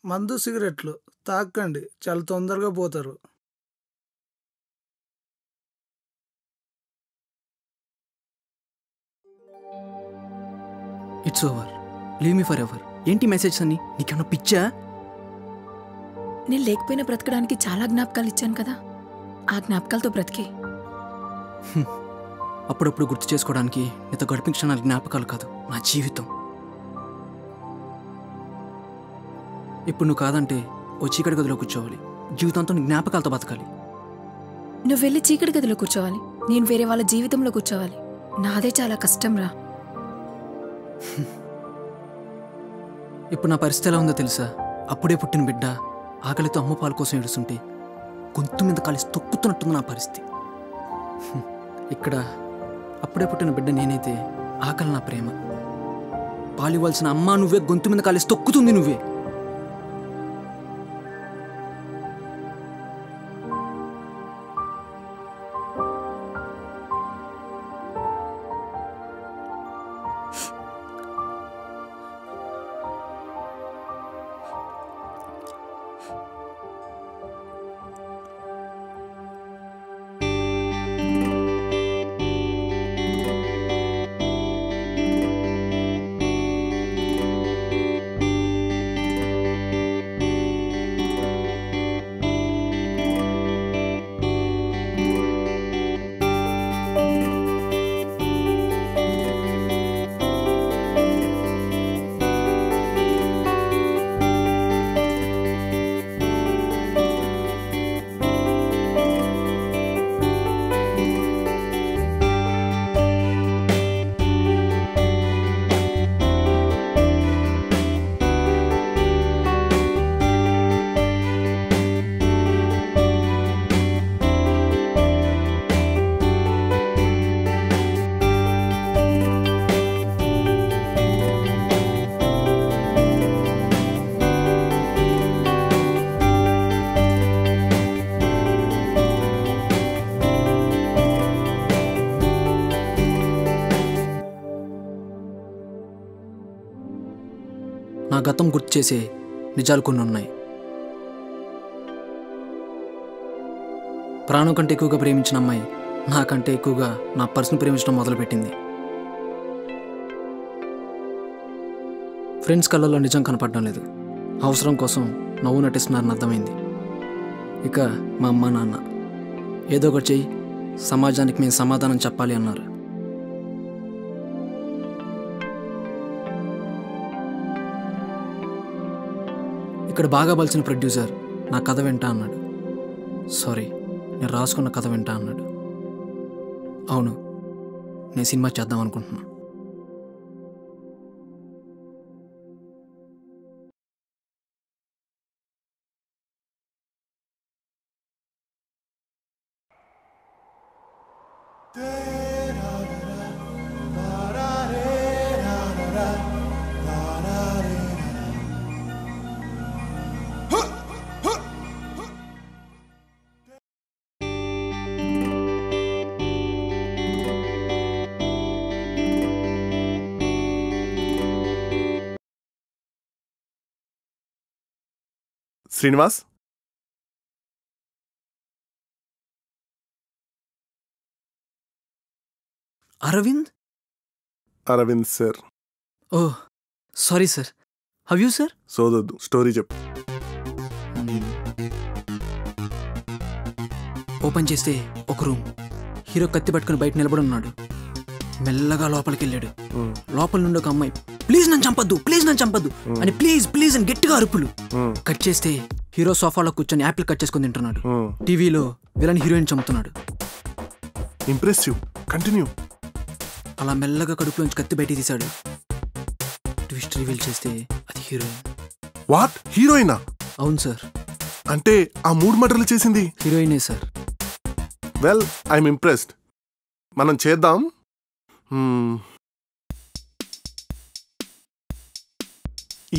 మందు సిగరెట్లు తాకండి, చాలా తొందరగా పోతారు. It's over, leave me for ever. ఏంటి మెసేజ్ అని? నీకేమన్నా పిచ్చా? నేను లేకపోయినా బ్రతకడానికి చాలా జ్ఞాపకాలు ఇచ్చాను కదా, ఆ జ్ఞాపకాలతో బ్రతికే. అప్పుడప్పుడు గుర్తు చేసుకోవడానికి నీతో గడిపిన క్షణాలు జ్ఞాపకాలు కాదు, నా జీవితం. ఇప్పుడు నువ్వు కాదంటే ఓ చీకటి గదిలో కూర్చోవాలి, జీవితంతో నీ జ్ఞాపకాలతో బతకాలి. నువ్వు వెళ్ళి చీకటి గదిలో కూర్చోవాలి, నేను వేరే వాళ్ళ జీవితంలో కూర్చోవాలి. నాదే చాలా కష్టం రా. ఇప్పుడు నా పరిస్థితి ఎలా ఉందో తెలుసా? అప్పుడే పుట్టిన బిడ్డ ఆకలితో అమ్మ పాల కోసం ఏడుస్తుంటే గొంతు మీద కలిసి తొక్కుతున్నట్టుంది నా పరిస్థితి. ఇక్కడ అప్పుడే పుట్టిన బిడ్డ నేనైతే ఆకలి నా ప్రేమ, పాలివ్వాల్సిన అమ్మ నువ్వే, గొంతు మీద కలిసి తొక్కుతుంది నువ్వే. నా గతం గుర్తు చేసే నిజాలు కొన్ని ఉన్నాయి. ప్రాణం కంటే ఎక్కువగా ప్రేమించిన అమ్మాయి నాకంటే ఎక్కువగా నా పర్సును ప్రేమించడం మొదలుపెట్టింది. ఫ్రెండ్స్ కళ్ళల్లో నిజం కనపడడం లేదు, అవసరం కోసం నవ్వు నటిస్తున్నారని అర్థమైంది. ఇక మా అమ్మ నాన్న ఏదో ఒకటి చెయ్యి, సమాజానికి మేము సమాధానం చెప్పాలి అన్నారు. ఇక్కడ బాగా బలిసిన ప్రొడ్యూసర్ నా కథ వింటా అన్నాడు. సారీ, నేను రాసుకున్న కథ వింటా అన్నాడు. అవును, నేను సినిమా చేద్దాం అనుకుంటున్నా. Srinivas, Aravind sir. Oh sorry sir. How you sir? సోదొద్దు, స్టోరీ చెప్పు. ఓపెన్ చేస్తే ఒక రూమ్, హీరో కత్తి పట్టుకుని బయట నిలబడి ఉన్నాడు. మెల్లగా లోపలికి వెళ్ళాడు. లోపల నుండి ఒక అమ్మాయి ప్లీజ్ నన్ను చంపద్దు, ప్లీజ్ నన్ను చంపద్దు అని ప్లీజ్ ప్లీజ్ అని గట్టిగా అరుపులు. కట్ చేస్తే హీరో సోఫాలో కూర్చొని యాపిల్ కట్ చేసుకుని తింటున్నాడు. టీవీలో విలన్ హీరోయిన్ చంపుతున్నాడు. Impressive, continue. అలా మెల్లగా కడుపులోంచి కత్తి బయట తీశాడు. ట్విస్ట్ రివీల్ చేస్తే అది హీరోయిన్. వాట్, హీరోయినా? అవును సార్. అంటే ఆ 3 మర్డర్లు చేసింది హీరోయినే సార్. Well, I'm impressed. మనం చేద్దాం.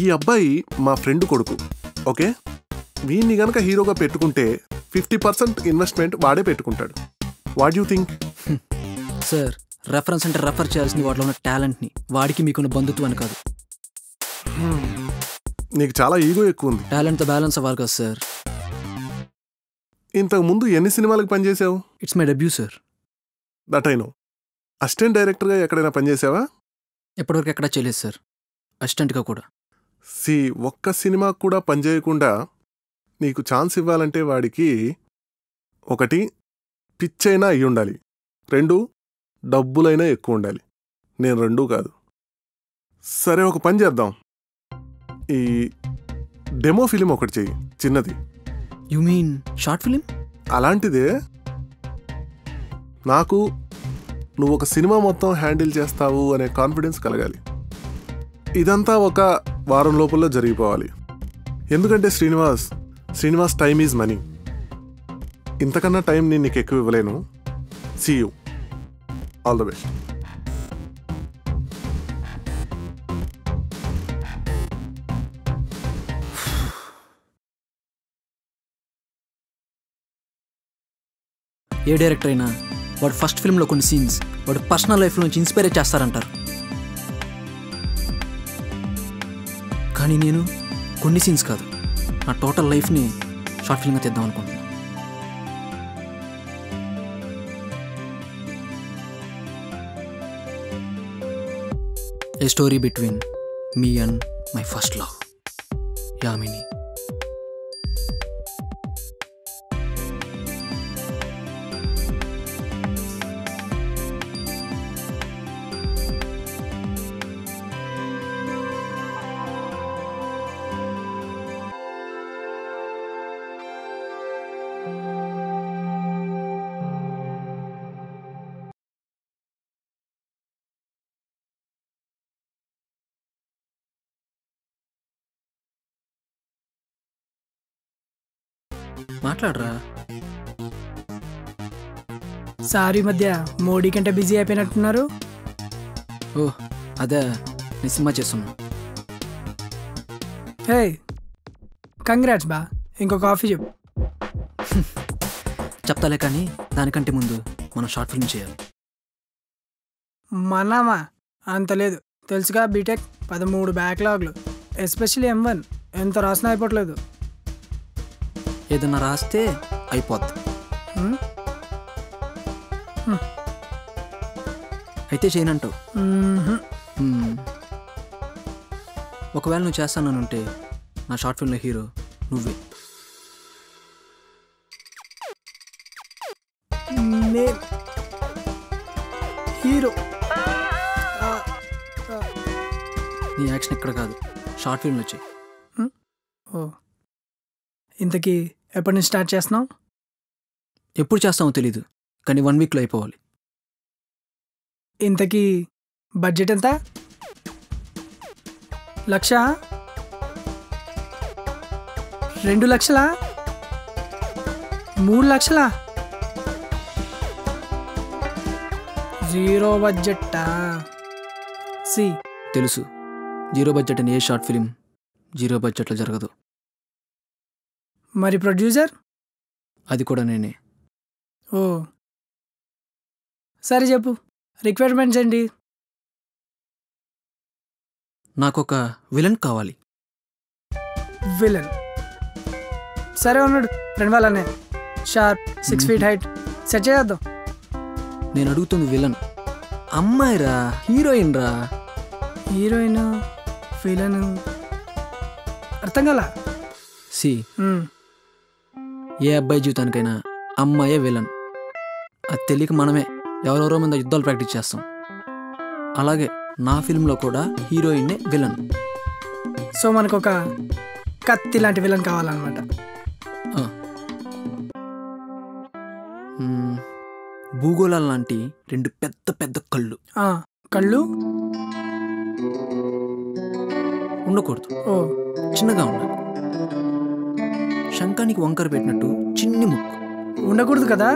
ఈ అబ్బాయి మా ఫ్రెండ్ కొడుకు, ఓకే? వీడిని గనక హీరోగా పెట్టుకుంటే 50% ఇన్వెస్ట్మెంట్ వాడే పెట్టుకుంటాడు. What you think? Sir, reference అంటే రెఫర్ చేయాల్సిన వాటిలో ఉన్న టాలెంట్ని, వాడికి మీకున్న బంధుత్వాన్ని కాదు. నీకు చాలా ఈగో ఎక్కువ ఉంది. టాలెంట్తో బ్యాలెన్స్ అవ్వాలి కదా సార్. ఇంతకు ముందు ఎన్ని సినిమాలకు పనిచేసావు? It's my debut sir. That I know. Assistant డైరెక్టర్గా ఎక్కడైనా పనిచేసావా? ఎప్పటివరకు ఎక్కడా చేయలేదు సార్. అసిస్టెంట్గా కూడా. ఒక్క సినిమా కూడా పనిచేయకుండా నీకు ఛాన్స్ ఇవ్వాలంటే వాడికి 1 పిచ్చైనా అయి ఉండాలి, 2 డబ్బులైనా ఎక్కువ ఉండాలి. నేను 2 కాదు. సరే ఒక పని చేద్దాం, ఈ డెమో ఫిలిం ఒకటి చెయ్యి, చిన్నది. You mean short film? అలాంటిదే. నాకు నువ్వు ఒక సినిమా మొత్తం హ్యాండిల్ చేస్తావు అనే కాన్ఫిడెన్స్ కలగాలి. ఇదంతా ఒక వారం లోపల జరిగిపోవాలి. ఎందుకంటే శ్రీనివాస్ టైమ్ ఈజ్ మనీ. ఇంతకన్నా టైం నేను నీకు ఎక్కువ ఇవ్వలేను. See you. All the best. ఏ డైరెక్టర్ అయినా వాడు ఫస్ట్ ఫిల్మ్లో కొన్ని సీన్స్ వాడు పర్సనల్ లైఫ్ నుంచి ఇన్స్పైర్ చేస్తారంటారు. కానీ నేను కొన్ని సీన్స్ కాదు, నా టోటల్ లైఫ్ని షార్ట్ ఫిల్మ్గా తెద్దాం అనుకుంటున్నాను. A story between me and my first love, Yamini. మాట్లాడరా. సార్ ఈ మధ్య మోడీ కంటే బిజీ అయిపోయినట్టున్నారు. ఓ అదే, నేను సినిమా చేస్తున్నా. హే కంగ్రాట్స్ బా. ఇంకో కాఫీ చెప్పు. చెప్తాలే, కానీ దానికంటే ముందు మనం షార్ట్ ఫిల్మ్ చేయాలి. మనమా? అంత లేదు, తెలుసుగా బీటెక్ 13 బ్యాక్లాగ్లు, ఎస్పెషల్లీ M1 ఎంత రాసినా అయిపోవట్లేదు. ఏదన్నా రాస్తే అయిపోద్ది. అయితే చేయనంటావు. ఒకవేళ నువ్వు చేస్తానంటే నా షార్ట్ ఫిల్మ్లో హీరో నువ్వే. హీరో? నీ యాక్షన్ ఇక్కడ కాదు, షార్ట్ ఫిల్మ్లో వచ్చాయి. ఓ, ఇంతకీ ఎప్పటి నుంచి స్టార్ట్ చేస్తున్నావు? ఎప్పుడు చేస్తామో తెలీదు, కానీ 1 వీక్లో అయిపోవాలి. ఇంతకీ బడ్జెట్ ఎంత? 1,00,000? 2 లక్షలా? 3 లక్షలా? 0 బడ్జెట్టా? తెలుసు, 0 బడ్జెట్ అని ఏ షార్ట్ ఫిలిం 0 బడ్జెట్లో జరగదు. మరి ప్రొడ్యూసర్? అది కూడా నేనే. ఓ సరే చెప్పు, రిక్వైర్మెంట్స్ ఏంటి? నాకొక విలన్ కావాలి. విలన్? సరే ఉన్నాడు, ఫ్రెండ్ వాళ్ళనే, షార్ప్, 6 feet హైట్, సెట్ చేద్దాం. నేను అడుగుతుంది విలన్, అమ్మాయిరా, హీరోయిన్ రా. హీరోయిన్, విలన్ అర్థం కాల. ఏ అబ్బాయి జీవితానికైనా అమ్మాయే విలన్. అది తెలియక మనమే ఎవరెవరో మీద యుద్ధాలు ప్రాక్టీస్ చేస్తాం. అలాగే నా ఫిల్మ్లో కూడా హీరోయిన్నే విలన్. సో మనకు ఒక కత్తి లాంటి విలన్ కావాలన్నమాట. భూగోళాల లాంటి 2 పెద్ద పెద్ద కళ్ళు. కళ్ళు ఉండకూడదు, ఓ చిన్నగా ఉండాలి. శంఖానికి వంకర పెట్టినట్టు చిన్ని ముక్కు. ఉండకూడదు కదా?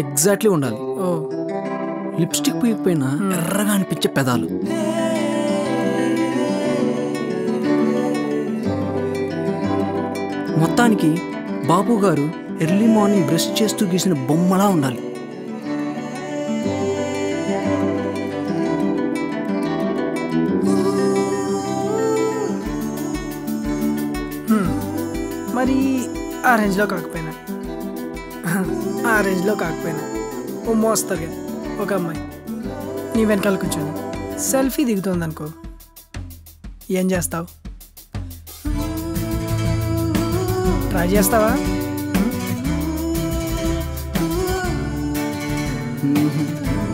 ఎగ్జాక్ట్లీ ఉండాలి. ఓ లిప్స్టిక్ పీకిపోయినా ఎర్రగా అనిపించే పెదాలు. మొత్తానికి బాబు గారు ఎర్లీ మార్నింగ్ బ్రష్ చేస్తూ గీసిన బొమ్మలా ఉండాలి. మరి ఆ రేంజ్లో కాకపోయినా ఓ మోస్తరుగా ఒక అమ్మాయి నీ వెనకాల కూర్చొని సెల్ఫీ దిగుతుంది అనుకో, ఏం చేస్తావు? ట్రై చేస్తావా?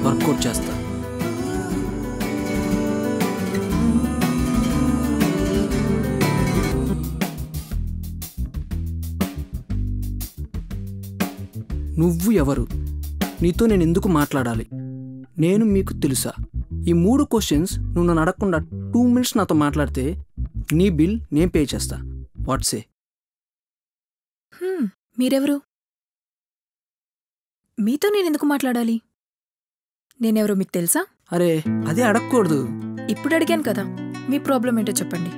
వర్కౌట్ చేస్తా. నువ్వు ఎవరు? నీతో నేను ఎందుకు మాట్లాడాలి? నేను మీకు తెలుసా? ఈ 3 క్వశ్చన్స్ నువ్వు నన్ను అడగకుండా 2 minutes నాతో మాట్లాడితే నీ బిల్ నేను పే చేస్తా. వాట్సే? మీరెవరు? మీతో నేను ఎందుకు మాట్లాడాలి? నేనెవరో మీకు తెలుసా? అరే అదే అడగకూడదు. ఇప్పుడు అడిగాను కదా, మీ ప్రాబ్లం ఏంటో చెప్పండి.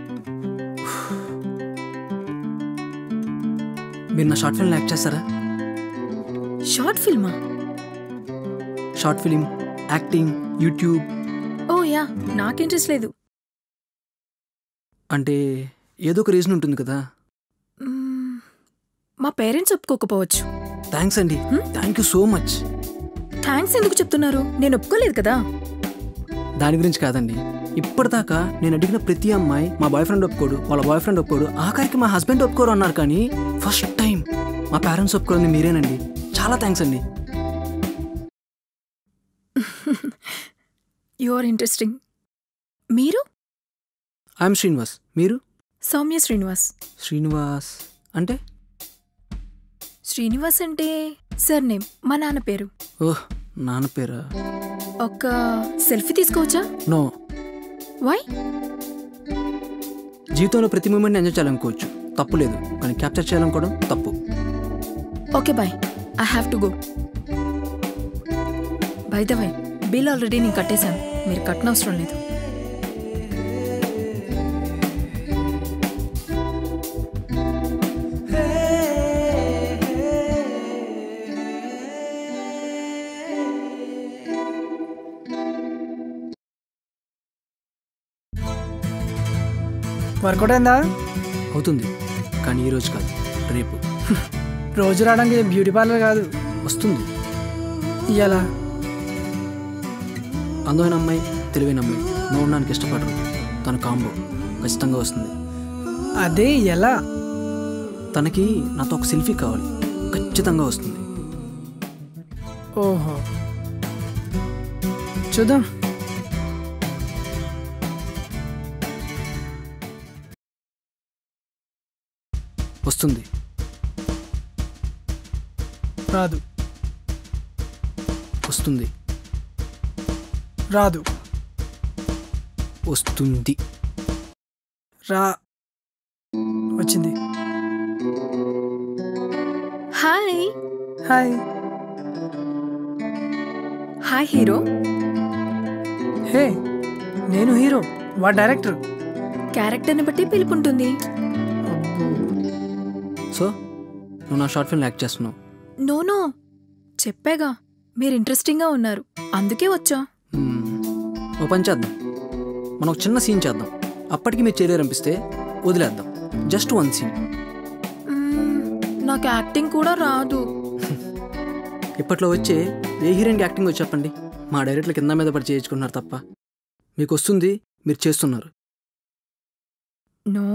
మీరు నా షార్ట్ ఫిల్మ్ యాక్ట్ చేస్తారా? షార్ట్ ఫిల్మా? Short film, acting, YouTube. Oh yeah, నాకు ఇంట్రెస్ట్ లేదు. అంటే ఏదో ఒక రీజన్ ఉంటుంది కదా. మా పేరెంట్స్ ఒప్పుకోకపోవచ్చు. థ్యాంక్స్ అండి, thank you so much. Thanks ఎందుకు చెప్తున్నారు? నేను ఒప్పుకోలేదు కదా. దాని గురించి కాదండి. ఇప్పటిదాకా నేను అడిగిన ప్రతి అమ్మాయి మా బాయ్ ఫ్రెండ్ ఒప్పుకోడు, వాళ్ళ బాయ్ ఫ్రెండ్ ఒప్పుకోడు, ఆఖరికి మా హస్బెండ్ ఒప్పుకోరు అన్నారు. కానీ ఫస్ట్ టైం మా పేరెంట్స్ ఒప్పుకోండి మీరేనండి. చాలా థ్యాంక్స్ అండి. You are interesting. మీరు? ఐఎమ్ శ్రీనివాస్. మీరు? సౌమ్య శ్రీనివాస్. శ్రీనివాస్ అంటే? శ్రీనివాస్ అంటే సర్ నేమ్, మా నాన్న పేరు. ఓహ్, నాన్న పేరా? ఒక సెల్ఫీ తీసుకోవచ్చా? నో. వై? జీవితంలో ప్రతి మూమెంట్ని ఎంజాయ్ చేయాలనుకోవచ్చు, తప్పు లేదు. కానీ క్యాప్చర్ చేయాలనుకోవడం తప్పు. Okay bye, I have to go. By the way, bill already నేను కట్టేశాను, మీరు కట్టనవసరం లేదు. వర్కౌట్ అయిందా? అవుతుంది, కానీ ఈరోజు కాదు, రేపు. రోజు రావడానికి బ్యూటీ పార్లర్ కాదు. వస్తుంది. ఇయ్యాలా? అందమైన అమ్మాయి, తెలివైన అమ్మాయి, నవ్వడానికి ఇష్టపడరు, తన కాంబో ఖచ్చితంగా వస్తుంది. అదే ఎలా? తనకి నాతో ఒక సెల్ఫీ కావాలి, ఖచ్చితంగా వస్తుంది. ఓహో, చూద్దాం. వస్తుంది. రాదు. వస్తుంది. రాదు. వస్తుంది. వచ్చింది. Hi. Hi. Hi hero. Hey, నేను హీరో, వాడు డైరెక్టర్. క్యారెక్టర్ని బట్టి పిలుపుంటుంది. సో నువ్వు నా షార్ట్ ఫిల్మ్ యాక్ట్ చేస్తున్నావు? నో, చెప్పాగా మీరు ఇంట్రెస్టింగ్గా ఉన్నారు, అందుకే వచ్చా. ఓ పని చేద్దాం, మనం ఒక చిన్న సీన్ చేద్దాం. అప్పటికి మీరు చేయలేరు అనిపిస్తే వదిలేద్దాం. Just 1 scene. నాకు యాక్టింగ్ కూడా రాదు. ఇప్పట్లో వచ్చే ఏ హీరోయిన్కి యాక్టింగ్ వచ్చి చెప్పండి. మా డైరెక్టర్లు కింద మీద పడి చేయించుకుంటున్నారు తప్ప. మీకు వస్తుంది, మీరు చేస్తున్నారు. నో.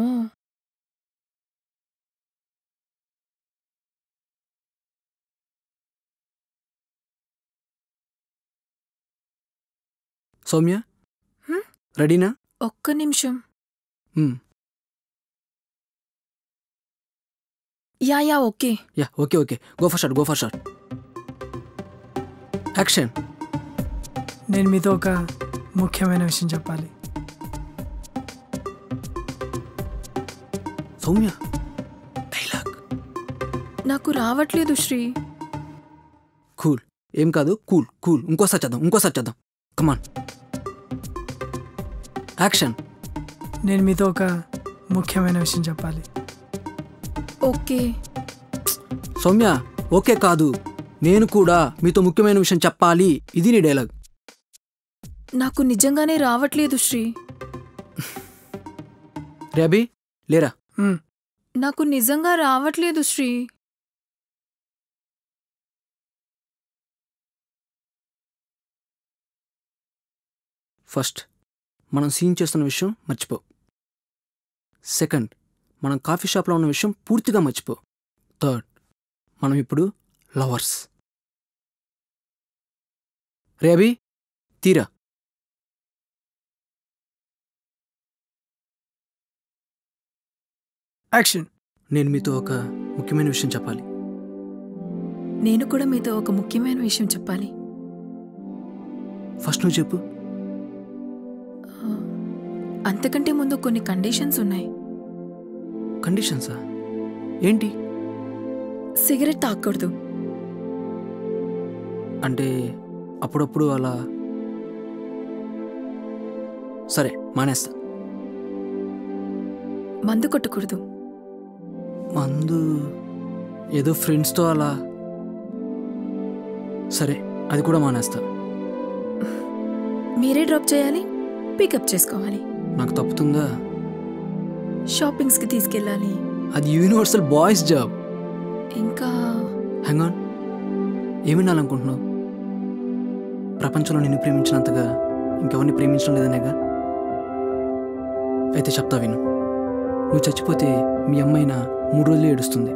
సౌమ్య, రెడీనా? ఒక్క నిమిషం. Yeah okay. Okay. Go for shot. Action. నేను మీతో ఒక ముఖ్యమైన విషయం చెప్పాలి. సౌమ్య, డైలాగ్. నాకు రావట్లేదు శ్రీ. కూల్, ఏం కాదు, కూల్. ఇంకోసారి చేద్దాం. కమాన్. యాక్షన్. నేను మీతో ఒక ముఖ్యమైన విషయం చెప్పాలి. ఓకే. సౌమ్య, ఓకే కాదు, నేను కూడా మీతో ముఖ్యమైన విషయం చెప్పాలి. ఇది నీ డైలాగ్. నాకు నిజంగానే రావట్లేదు శ్రీ. రేబీ లేరా? నాకు నిజంగా రావట్లేదు శ్రీ. ఫస్ట్, మనం సీన్ చేస్తున్న విషయం మర్చిపో. సెకండ్, మనం కాఫీ షాప్లో ఉన్న విషయం పూర్తిగా మర్చిపో. థర్డ్, మనం ఇప్పుడు లవర్స్. రే అభి, తీరా. యాక్షన్. నేను మీతో ఒక ముఖ్యమైన విషయం చెప్పాలి. నేను కూడా మీతో ఒక ముఖ్యమైన విషయం చెప్పాలి. ఫస్ట్ నువ్వు చెప్పు. అంతకంటే ముందు కొన్ని కండిషన్స్ ఉన్నాయి. కండిషన్సా? ఏంటి? సిగరెట్ తాగకూడదు. అంటే అప్పుడప్పుడు అలా. సరే, మానేస్తా. మందు కొట్టకూడదు. మందు ఏదో ఫ్రెండ్స్తో అలా. సరే, అది కూడా మానేస్తా. మీరే డ్రాప్ చేయాలి, పికప్ చేసుకోవాలి. నాకు తప్పుతుందా? షాపింగ్స్కి తీసుకెళ్ళాలి. అది యూనివర్సల్ బాయ్స్ జాబ్. ఇంకా హ్యాంగ్ ఆన్, ఏమి వినాలనుకుంటున్నావు? ప్రపంచంలో నిన్ను ప్రేమించినంతగా ఇంకెవరిని ప్రేమించడం లేదనేగా. అయితే చెప్తా విను. నువ్వు చచ్చిపోతే మీ అమ్మాయినా 3 రోజులే ఏడుస్తుంది,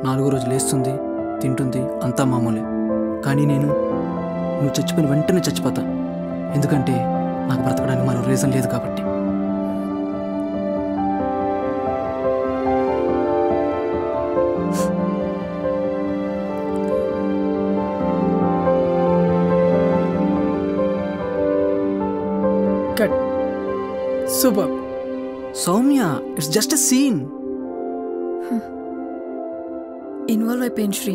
4వ రోజు లేస్తుంది, తింటుంది, అంతా మామూలే. కానీ నువ్వు చచ్చిపోయిన వెంటనే చచ్చిపోతా. ఎందుకంటే నాకు బ్రతకడానికి మరో రీజన్ లేదు కాబట్టి. Cut. Super. Soumya, it's just a scene. Involve అయిపోయింది శ్రీ.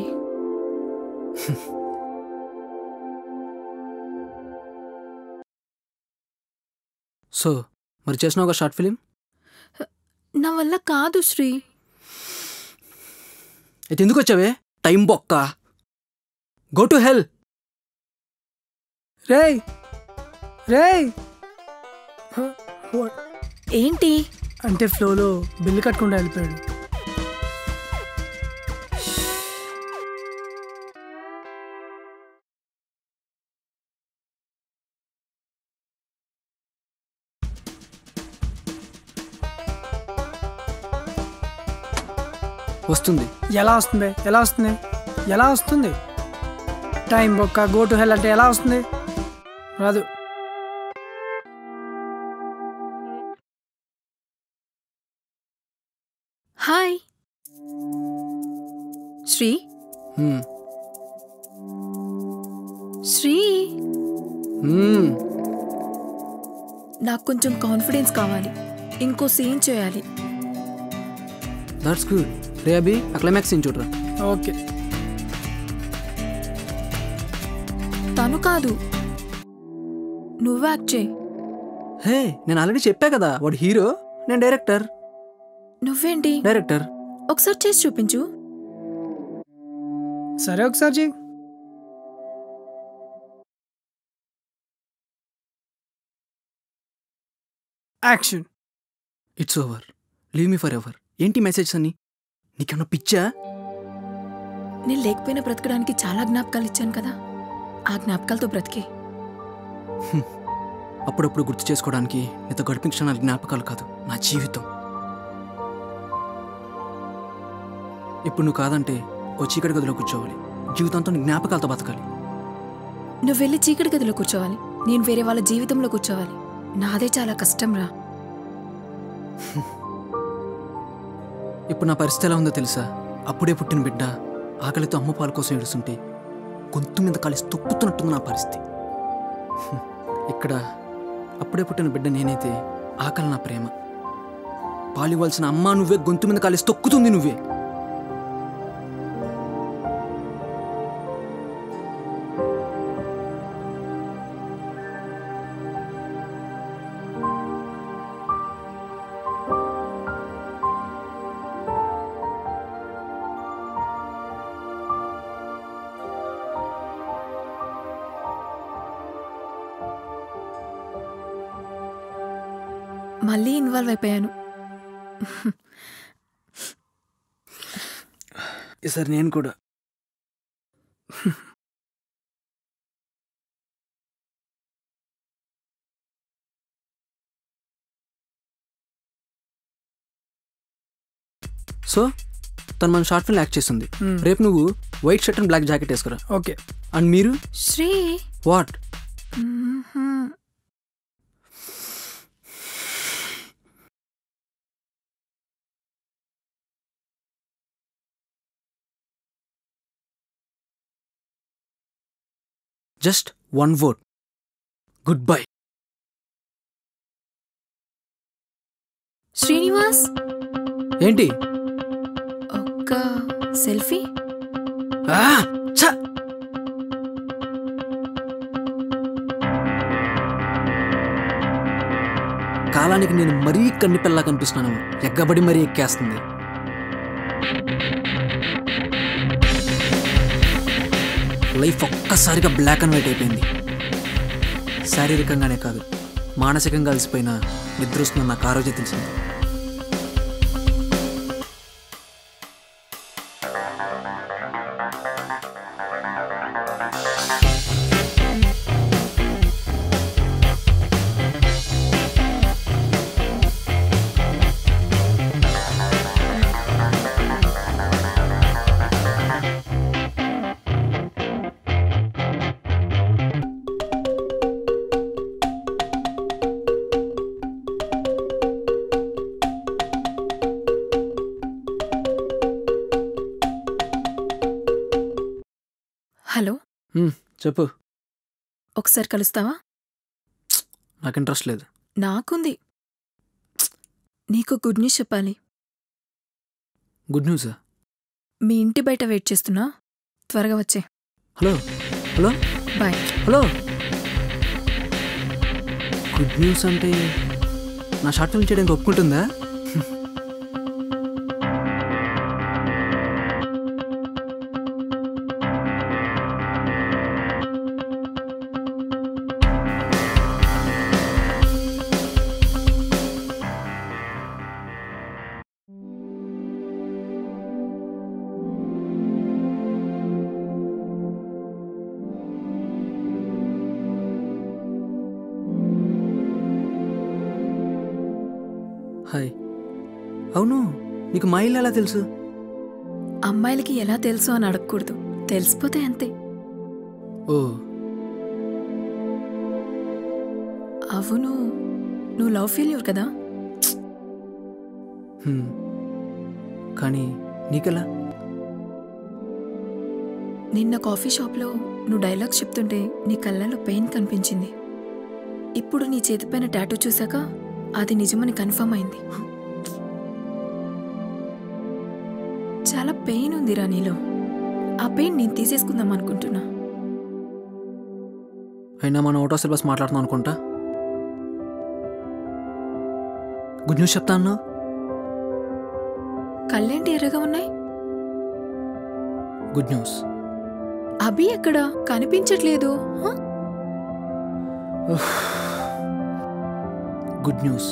సో మరి చేసిన ఒక షార్ట్ ఫిలిం? నా వల్ల కాదు శ్రీ. అయితే ఎందుకు వచ్చావే? టైం బొక్క. Go to hell. రేయ్ రేయ్. ఏంటి? అంటే ఫ్లోలో బిల్లు కట్టకుండా వెళ్ళిపోయాడు. వస్తుంది. ఎలా వస్తుంది? ఎలా వస్తుంది? ఎలా వస్తుంది? టైం బొక్క, గో టు హెల్ అంటే ఎలా వస్తుంది? రాదు. హాయ్ శ్రీ. శ్రీ, నాకు కొంచెం కాన్ఫిడెన్స్ కావాలి. ఇంకో సీన్ చేయాలి. That's good. రే అభి, ఆ క్లైమాక్స్ సీన్ చూడరా. ఓకే. తను కాదు, నువ్వు యాక్ట్ చేయి. హే, నేను ఆల్రెడీ చెప్పా కదా, వాడు హీరో, నేను డైరెక్టర్. నువ్వేంటి డైరెక్టర్? ఒకసారి చేసి చూపించు. సరే, ఒకసారి చెయ్యి. Action. It's over, leave me for ever. ఏంటి మెసేజ్ అని? నీకేమన్నా పిచ్చా? నేను లేకపోయినా బ్రతకడానికి చాలా జ్ఞాపకాలు ఇచ్చాను కదా, ఆ జ్ఞాపకాలతో బ్రతికే. అప్పుడప్పుడు గుర్తు చేసుకోవడానికి నీతో గడిపిన క్షణాలు జ్ఞాపకాలు కాదు, నా జీవితం. ఇప్పుడు నువ్వు కాదంటే ఓ చీకటి గదిలో కూర్చోవాలి, జీవితంతో నీ జ్ఞాపకాలతో బతకాలి. నువ్వు వెళ్ళి చీకటి గదిలో కూర్చోవాలి, నేను వేరే వాళ్ళ జీవితంలో కూర్చోవాలి. నాదే చాలా కష్టం రా. ఇప్పుడు నా పరిస్థితి ఎలా ఉందో తెలుసా? అప్పుడే పుట్టిన బిడ్డ ఆకలితో అమ్మ పాల కోసం ఏడుస్తుంటే గొంతు మీద కలిసి తొక్కుతున్నట్టుంది నా పరిస్థితి. ఇక్కడ అప్పుడే పుట్టిన బిడ్డ నేనైతే ఆకలి నా ప్రేమ. పాలివ్వాల్సిన అమ్మ నువ్వే, గొంతు మీద కలిసి తొక్కుతుంది నువ్వే. మళ్ళీ ఇన్వాల్వ్ అయిపోయాను. ఈసారి నేను కూడా. సో తను మన షార్ట్ ఫిల్మ్ యాక్ట్ చేస్తుంది. రేపు నువ్వు white shirt and black jacket వేసుకురా. ఓకే. అండ్ మీరు Sri what? Just one word, good bye. Srinivas, ఏంటి? ఒక్క సెల్ఫీ. కాలానికి నేను మరీ కన్నిపిల్లా కనిపిస్తున్నాను. ఎగ్గబడి మరీ ఎక్కేస్తుంది. లైఫ్ ఒక్కసారిగా బ్లాక్ అండ్ వైట్ అయిపోయింది. శారీరకంగానే కాదు, మానసికంగా అలసిపోయిన నిద్ర వస్తుందని నాకు ఆ రోజే తెలిసింది. హలో, చెప్పు. ఒకసారి కలుస్తావా? నాకు ఇంట్రెస్ట్ లేదు. నాకుంది. నీకు గుడ్ న్యూస్ చెప్పాలి. గుడ్ న్యూసా? మీ ఇంటి బయట వెయిట్ చేస్తున్నా, త్వరగా వచ్చే. Hello hello bye. Hello. Good news అంటే నా షార్ట్ ఫిల్మ్ చేయడానికి ఒప్పుకుంటుందా? హాయ్. అవును, నీకు మా ఇల్లు ఎలా తెలుసు? అమ్మాయిలకి ఎలా తెలుసు అని అడగకూడదు, తెలిసిపోతే అంతే. ఓ, అవును, నువ్వు లవ్ ఫెయిల్యూర్ కదా? కానీ నీకెలా? నిన్న కాఫీ షాప్లో నువ్వు డైలాగ్స్ చెప్తుంటే నీ కళ్ళలో పెయిన్ కనిపించింది. ఇప్పుడు నీ చేతిపైన టాటూ చూశాక అది నిజమని కన్ఫర్మ్ అయింది. చాలా పెయిన్ ఉందిరా నీలో. ఆ పెయిన్ నేను తీసేసుకుందాం అనుకుంటున్నా. అయినా మనం అవుట్ ఆఫ్ సిలబస్ మాట్లాడుతున్నాం అనుకుంటా. గుడ్ న్యూస్ చెప్తా అన్నా. కళ్ళేంటి ఎర్రగా ఉన్నాయి? Good news. అభి ఎక్కడా కనిపించట్లేదు? Good news.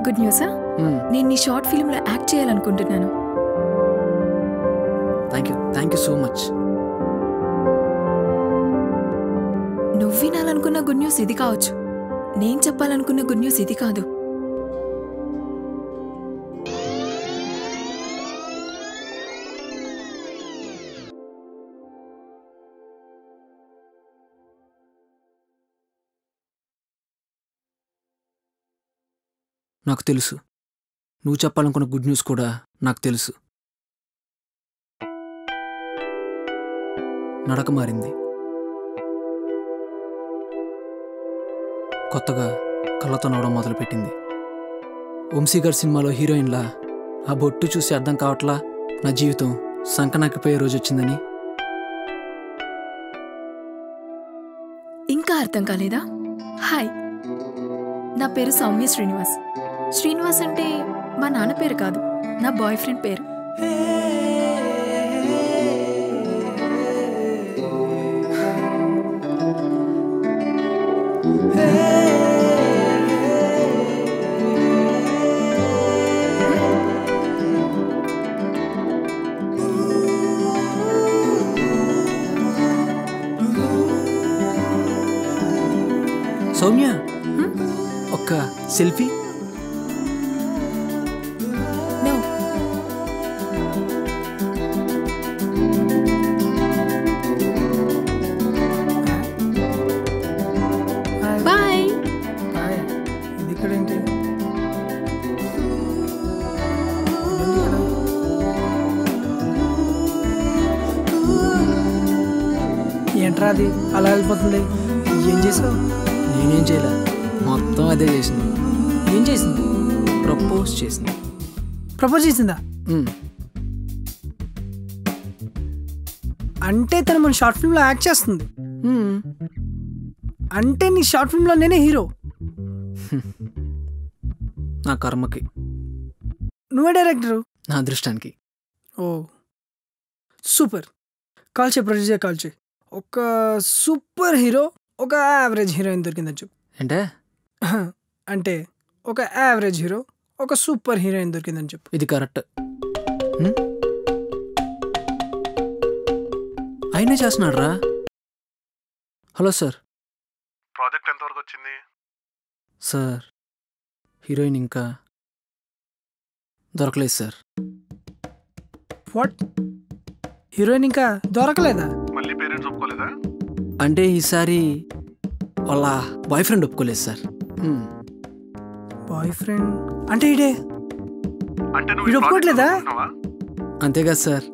గుడ్ న్యూసా? నేను నీ షార్ట్ ఫిల్మ్లో యాక్ట్ చేయాలనుకుంటున్నాను. Thank you so much. నువ్వు వినాలనుకున్న గుడ్ న్యూస్ ఇది కావచ్చు, నేను చెప్పాలనుకున్న గుడ్ న్యూస్ ఇది కాదు. నాకు తెలుసు, నువ్వు చెప్పాలనుకున్న గుడ్ న్యూస్ కూడా నాకు తెలుసు. నడక మారింది. కొత్తగా కళ్ళతో నవ్వడం మొదలుపెట్టింది. వంశీ గారి సినిమాలో హీరోయిన్లా ఆ బొట్టు చూసి అర్థం కావట్లా నా జీవితం సంకనాకిపోయే రోజు వచ్చిందని. ఇంకా అర్థం కాలేదా? హాయ్, నా పేరు సౌమ్య శ్రీనివాస్. శ్రీనివాస్ అంటే మా నాన్న పేరు కాదు, నా బాయ్ ఫ్రెండ్ పేరు. సౌమ్య ఒక్క సెల్ఫీ. నో. బాయ్. హాయ్. ఇది ఇక్కడ ఏంటి? ఏంట్రా అది అలా వెళ్ళిపోతుంది? ఏం చేసావు? నేనేం చేయలే, మొత్తం అదే చేసింది. ఏం చేసింది? ప్రపోజ్ చేసింది. ప్రపోజ్ చేసిందా? మ్మ్. అంటే తను మన షార్ట్ ఫిల్మ్లో యాక్ట్ చేస్తుంది. మ్మ్. అంటే నీ షార్ట్ ఫిల్మ్లో నేనే హీరో. నా కర్మకి, నువ్వే డైరెక్టరు. నా అదృష్టానికి. ఓ సూపర్. కాల్ చేయి, ప్రొడ్యూసర్ కాల్ చేయి. ఒక సూపర్ హీరో ఒక యావరేజ్ హీరోయిన్ దొరికిందని చెప్పు. అంటే అంటే ఒక యావరేజ్ హీరో ఒక సూపర్ హీరోయిన్ దొరికిందని చెప్పు. ఇది కరెక్ట్. అయినా చేస్తున్నాడు రా. Hello sir. ప్రాజెక్ట్ ఎంతవరకు వచ్చింది? సార్ హీరోయిన్ ఇంకా దొరకలేదు సార్. వాట్? హీరోయిన్ ఇంకా దొరకలేదా? మళ్ళీ పేరెంట్స్ ఒప్పుకోలేదా? అంటే ఈసారి వాళ్ళ బాయ్ ఫ్రెండ్ ఒప్పుకోలేదు సార్. బాయ్ ఫ్రెండ్ అంటే ఇడే అంటే వీడు ఒప్పుకోవట్లేదా? అంతేగా sir.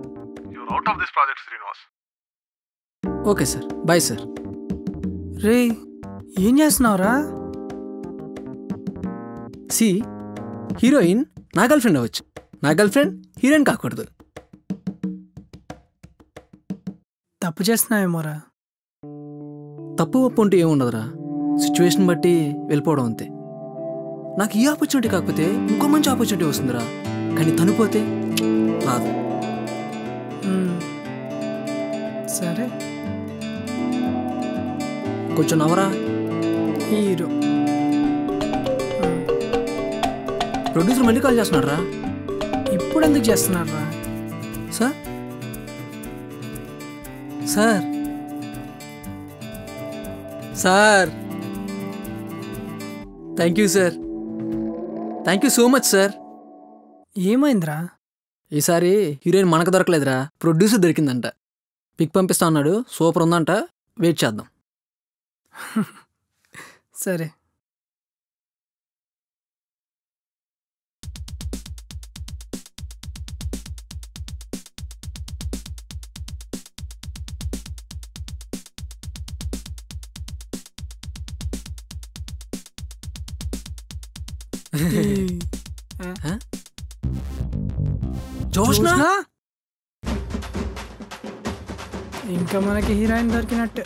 You're out of this project, Srinivas. Okay sir, bye sir. రే ఏం చేస్తున్నావురా? సి, హీరోయిన్ నా గర్ల్ ఫ్రెండ్ అవ్వచ్చు, నా గర్ల్ ఫ్రెండ్ హీరోయిన్ కాకూడదు. తప్పు చేస్తున్నావేమోరా. తప్పు ఒప్పు అంటూ ఏముండదురా, సిచ్యువేషన్ బట్టి వెళ్ళిపోవడం అంతే. నాకు ఈ ఆపర్చునిటీ కాకపోతే ఇంకో మంచి ఆపర్చునిటీ వస్తుందిరా, కానీ తను పోతే రాదు. సరే కొంచెం నవరా. హీరో ప్రొడ్యూసర్ మళ్ళీ కాల్ చేస్తున్నాడు రా. ఇప్పుడు ఎందుకు చేస్తున్నారా? Sir sir sir thank you sir, thank you so much sir. ఏమైందిరా? ఈసారి హీరోయిన్ మనకు దొరకలేదురా, ప్రొడ్యూసర్ దొరికిందంట. పిక్ పంపిస్తా అన్నాడు, సూపర్ ఉందంట, వెయిట్ చేద్దాం. సరే జోష్నా ఇంకా మనకి హీరోయిన్ దొరికినట్టు.